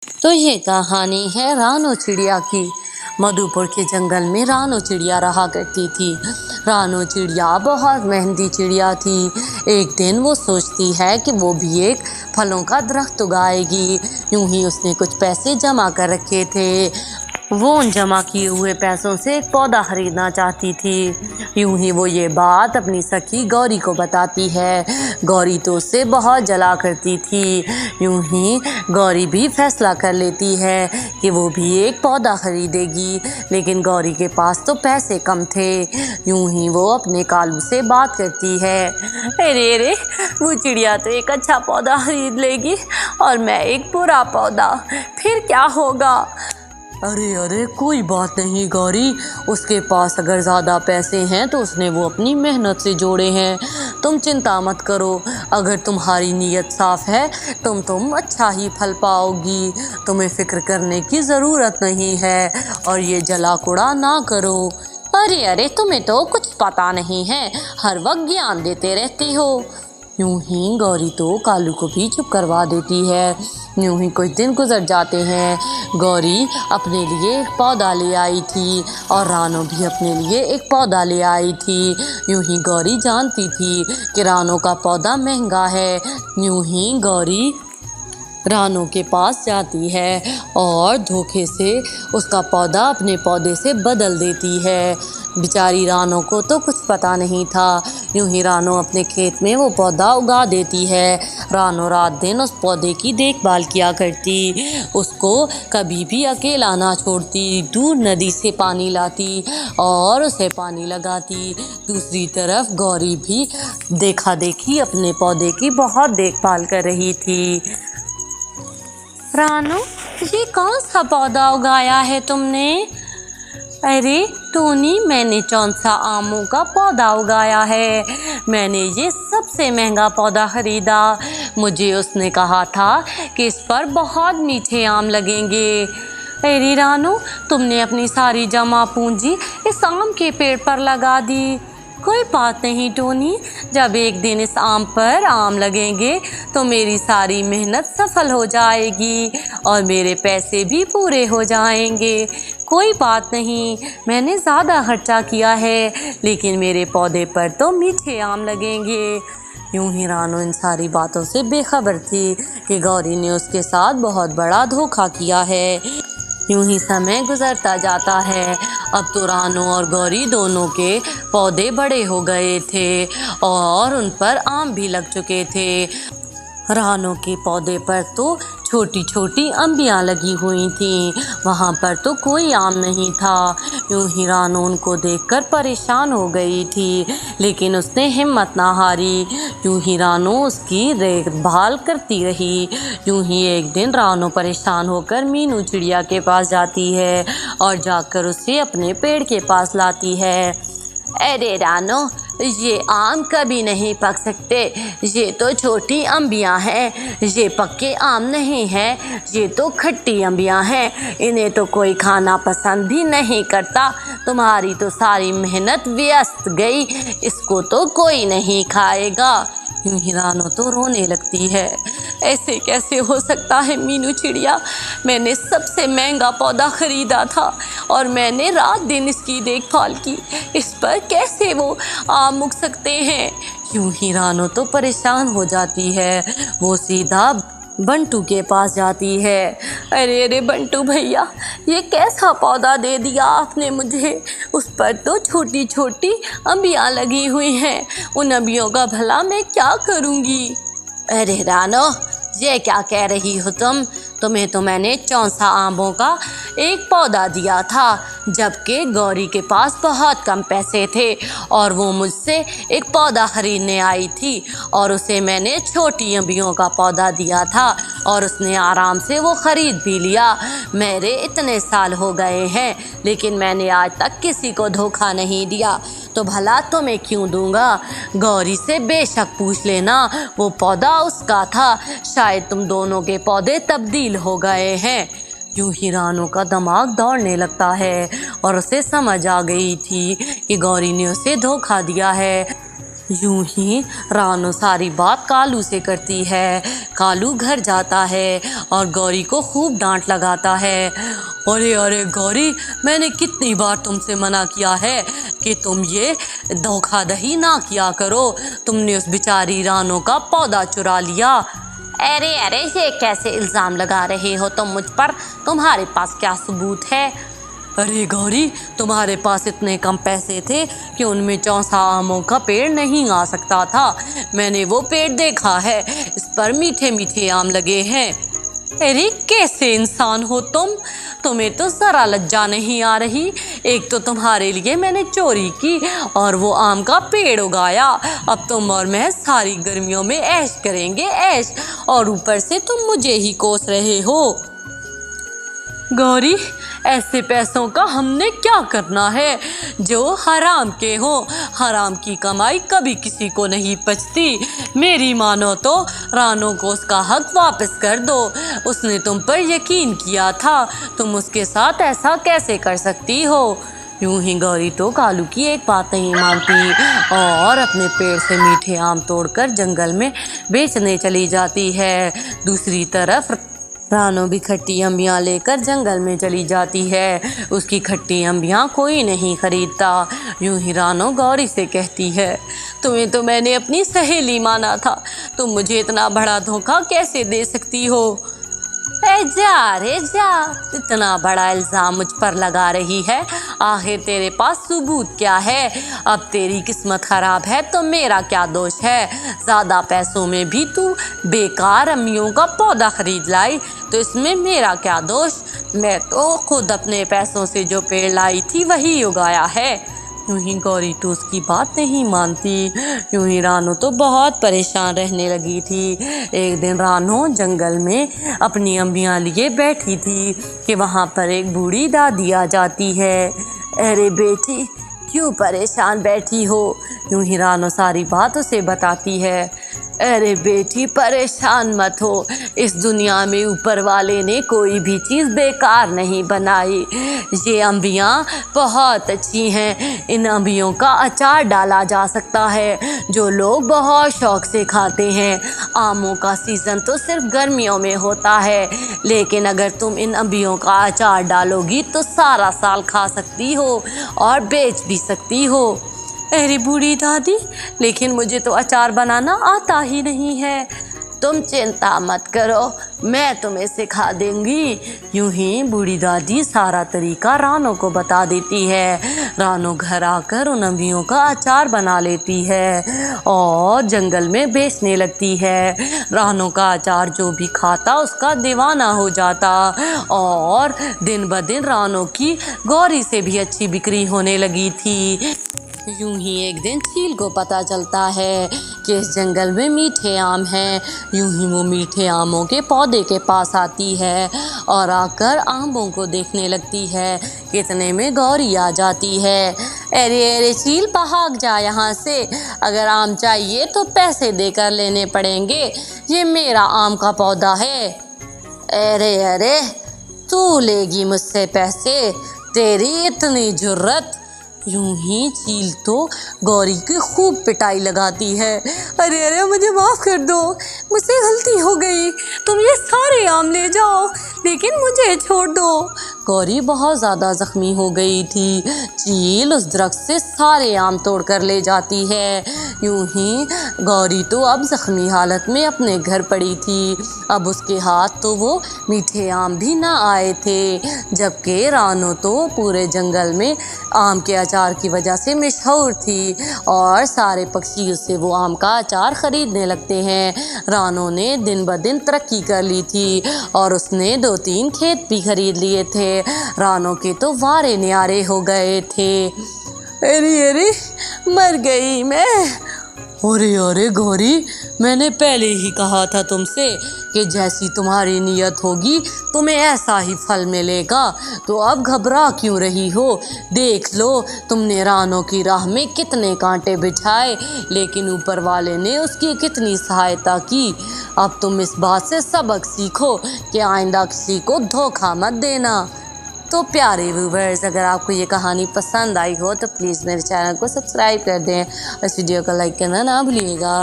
तो ये कहानी है रानो चिड़िया की। मधुपुर के जंगल में रानो चिड़िया रहा करती थी। रानो चिड़िया बहुत मेहनती चिड़िया थी। एक दिन वो सोचती है कि वो भी एक फलों का दरख्त उगाएगी। यूं ही उसने कुछ पैसे जमा कर रखे थे। वो उन जमा किए हुए पैसों से एक पौधा खरीदना चाहती थी। यूं ही वो ये बात अपनी सखी गौरी को बताती है। गौरी तो उससे बहुत जला करती थी। यूं ही गौरी भी फैसला कर लेती है कि वो भी एक पौधा खरीदेगी, लेकिन गौरी के पास तो पैसे कम थे। यूं ही वो अपने कालू से बात करती है। अरे अरे, वो चिड़िया तो एक अच्छा पौधा खरीद लेगी और मैं एक बुरा पौधा, फिर क्या होगा? अरे अरे, कोई बात नहीं गौरी, उसके पास अगर ज़्यादा पैसे हैं तो उसने वो अपनी मेहनत से जोड़े हैं। तुम चिंता मत करो, अगर तुम्हारी नीयत साफ़ है तुम अच्छा ही फल पाओगी। तुम्हें फ़िक्र करने की ज़रूरत नहीं है और ये जला कुड़ा ना करो। अरे अरे, तुम्हें तो कुछ पता नहीं है, हर वक्त ज्ञान देते रहती हो। यूं ही गौरी तो कालू को भी चुप करवा देती है। यूं ही कुछ दिन गुजर जाते हैं। गौरी अपने लिए एक पौधा ले आई थी और रानो भी अपने लिए एक पौधा ले आई थी। यूं ही गौरी जानती थी कि रानो का पौधा महंगा है। यूं ही गौरी रानो के पास जाती है और धोखे से उसका पौधा अपने पौधे से बदल देती है। बेचारी रानो को तो कुछ पता नहीं था। यूं ही रानो अपने खेत में वो पौधा उगा देती है। रानो रात दिन उस पौधे की देखभाल किया करती, उसको कभी भी अकेला ना छोड़ती, दूर नदी से पानी लाती और उसे पानी लगाती। दूसरी तरफ गौरी भी देखा देखी अपने पौधे की बहुत देखभाल कर रही थी। रानो, ये कौन सा पौधा उगाया है तुमने? अरे टोनी, मैंने चौंसा आमों का पौधा उगाया है। मैंने ये सबसे महंगा पौधा खरीदा। मुझे उसने कहा था कि इस पर बहुत मीठे आम लगेंगे। अरे रानो, तुमने अपनी सारी जमा पूंजी इस आम के पेड़ पर लगा दी। कोई बात नहीं टोनी, जब एक दिन इस आम पर आम लगेंगे तो मेरी सारी मेहनत सफल हो जाएगी और मेरे पैसे भी पूरे हो जाएंगे। कोई बात नहीं, मैंने ज़्यादा खर्चा किया है, लेकिन मेरे पौधे पर तो मीठे आम लगेंगे। यूं ही रानो इन सारी बातों से बेखबर थी कि गौरी ने उसके साथ बहुत बड़ा धोखा किया है। यूं ही समय गुजरता जाता है। अब तो रानो और गौरी दोनों के पौधे बड़े हो गए थे और उन पर आम भी लग चुके थे। रानो के पौधे पर तो छोटी छोटी अम्बियाँ लगी हुई थीं, वहाँ पर तो कोई आम नहीं था। यूं ही रानो उनको देखकर परेशान हो गई थी, लेकिन उसने हिम्मत ना हारी। यूं ही रानो उसकी देखभाल करती रही। यूं ही एक दिन रानो परेशान होकर मीनू चिड़िया के पास जाती है और जाकर उसे अपने पेड़ के पास लाती है। अरे रानो, ये आम कभी नहीं पक सकते, ये तो छोटी अम्बियाँ हैं, ये पक्के आम नहीं हैं, ये तो खट्टी अम्बियाँ हैं, इन्हें तो कोई खाना पसंद भी नहीं करता। तुम्हारी तो सारी मेहनत व्यस्त गई, इसको तो कोई नहीं खाएगा। यूं ही रानो तो रोने लगती है। ऐसे कैसे हो सकता है मीनू चिड़िया, मैंने सबसे महंगा पौधा खरीदा था और मैंने रात दिन इसकी देखभाल की, इस पर कैसे वो आम उग सकते हैं? यूं ही रानो तो परेशान हो जाती है। वो सीधा बंटू के पास जाती है। अरे अरे बंटू भैया, ये कैसा पौधा दे दिया आपने मुझे, उस पर तो छोटी छोटी अम्बियाँ लगी हुई हैं, उन अम्बियों का भला मैं क्या करूँगी? अरे रानो, ये क्या कह रही हो तुम्हें तो मैंने चौंसा आमों का एक पौधा दिया था, जबकि गौरी के पास बहुत कम पैसे थे और वो मुझसे एक पौधा खरीदने आई थी और उसे मैंने छोटी अम्बियों का पौधा दिया था और उसने आराम से वो ख़रीद भी लिया। मेरे इतने साल हो गए हैं, लेकिन मैंने आज तक किसी को धोखा नहीं दिया, तो भला तुम्हें क्यों दूंगा? गौरी से बेशक पूछ लेना, वो पौधा उसका था, शायद तुम दोनों के पौधे तब्दील हो गए हैं। यूं ही रानो का दिमाग दौड़ने लगता है और उसे समझ आ गई थी कि गौरी ने उसे धोखा दिया है। यूं ही रानो सारी बात कालू से करती है। कालू घर जाता है और गौरी को खूब डांट लगाता है। अरे अरे गौरी, मैंने कितनी बार तुमसे मना किया है कि तुम ये धोखाधड़ी ना किया करो। तुमने उस बेचारी रानो का पौधा चुरा लिया। अरे अरे, ये कैसे इल्ज़ाम लगा रहे हो तुम मुझ पर? तुम्हारे पास क्या सबूत है? अरे गौरी, तुम्हारे पास इतने कम पैसे थे कि उनमें चौसा आमों का पेड़ नहीं आ सकता था। मैंने वो पेड़ देखा है, इस पर मीठे मीठे आम लगे हैं। अरे कैसे इंसान हो तुम? तुम्हें तो ज़रा लज्जा नहीं आ रही। एक तो तुम्हारे लिए मैंने चोरी की और वो आम का पेड़ उगाया। अब तुम और मैं सारी गर्मियों में ऐश करेंगे, ऐश, और ऊपर से तुम मुझे ही कोस रहे हो। गौरी, ऐसे पैसों का हमने क्या करना है जो हराम के हो? हराम की कमाई कभी किसी को नहीं पचती। मेरी मानो तो रानो को उसका हक वापस कर दो। उसने तुम पर यकीन किया था, तुम उसके साथ ऐसा कैसे कर सकती हो? यूं ही गौरी तो कालू की एक बात नहीं मानती और अपने पेड़ से मीठे आम तोड़कर जंगल में बेचने चली जाती है। दूसरी तरफ रानो भी खट्टी अम्बियाँ लेकर जंगल में चली जाती है। उसकी खट्टी अम्बियाँ कोई नहीं खरीदता। यूं ही रानो गौरी से कहती है, तुम्हें तो मैंने अपनी सहेली माना था, तुम मुझे इतना बड़ा धोखा कैसे दे सकती हो? रे जा, इतना बड़ा इल्ज़ाम मुझ पर लगा रही है। आखिर तेरे पास सबूत क्या है? अब तेरी किस्मत ख़राब है तो मेरा क्या दोष है? ज़्यादा पैसों में भी तू बेकार अम्मियों का पौधा खरीद लाई, तो इसमें मेरा क्या दोष? मैं तो खुद अपने पैसों से जो पेड़ लाई थी वही उगाया है। यूं ही गौरी तो उसकी बात नहीं मानती। यूं ही रानो तो बहुत परेशान रहने लगी थी। एक दिन रानो जंगल में अपनी अम्बियाँ लिए बैठी थी कि वहाँ पर एक बूढ़ी दादी आ जाती है। अरे बेटी, क्यों परेशान बैठी हो? यूं ही रानो सारी बात उसे बताती है। अरे बेटी, परेशान मत हो, इस दुनिया में ऊपर वाले ने कोई भी चीज़ बेकार नहीं बनाई। ये अम्बियाँ बहुत अच्छी हैं, इन अम्बियों का अचार डाला जा सकता है जो लोग बहुत शौक़ से खाते हैं। आमों का सीज़न तो सिर्फ गर्मियों में होता है, लेकिन अगर तुम इन अम्बियों का अचार डालोगी तो सारा साल खा सकती हो और बेच भी सकती हो। अरे बूढ़ी दादी, लेकिन मुझे तो अचार बनाना आता ही नहीं है। तुम चिंता मत करो, मैं तुम्हें सिखा दूंगी। यूं ही बूढ़ी दादी सारा तरीका रानो को बता देती है। रानो घर आकर उन अम्बियों का अचार बना लेती है और जंगल में बेचने लगती है। रानो का अचार जो भी खाता उसका दीवाना हो जाता और दिन ब दिन रानो की गौरी से भी अच्छी बिक्री होने लगी थी। यूं ही एक दिन चील को पता चलता है कि इस जंगल में मीठे आम हैं। यूं ही वो मीठे आमों के पौधे के पास आती है और आकर आमों को देखने लगती है। इतने में गौरी आ जाती है। अरे अरे चील, भाग जा यहाँ से, अगर आम चाहिए तो पैसे देकर लेने पड़ेंगे, ये मेरा आम का पौधा है। अरे अरे, तू लेगी मुझसे पैसे? तेरी इतनी जुर्रत? यूं ही चील तो गौरी की खूब पिटाई लगाती है। अरे अरे, मुझे माफ़ कर दो, मुझसे गलती हो गई, तुम ये सारे आम ले जाओ, लेकिन मुझे छोड़ दो। गौरी बहुत ज़्यादा ज़ख्मी हो गई थी। चील उस दरख्त से सारे आम तोड़ कर ले जाती है। यूं ही गौरी तो अब ज़ख्मी हालत में अपने घर पड़ी थी। अब उसके हाथ तो वो मीठे आम भी ना आए थे, जबकि रानो तो पूरे जंगल में आम के अचार की वजह से मशहूर थी और सारे पक्षी उससे वो आम का अचार ख़रीदने लगते हैं। रानो ने दिन ब दिन तरक्की कर ली थी और उसने 2-3 खेत भी खरीद लिए थे। रानो के तो वारे न्यारे हो गए थे। अरे अरे, मर गई मैं। अरे अरे गौरी, मैंने पहले ही कहा था तुमसे कि जैसी तुम्हारी नीयत होगी तुम्हें ऐसा ही फल मिलेगा, तो अब घबरा क्यों रही हो? देख लो, तुमने रानो की राह में कितने कांटे बिछाए, लेकिन ऊपर वाले ने उसकी कितनी सहायता की। अब तुम इस बात से सबक सीखो कि आइंदा किसी को धोखा मत देना। तो प्यारे व्यूवर्स, अगर आपको ये कहानी पसंद आई हो तो प्लीज़ मेरे चैनल को सब्सक्राइब कर दें और इस वीडियो को लाइक करना ना भूलिएगा।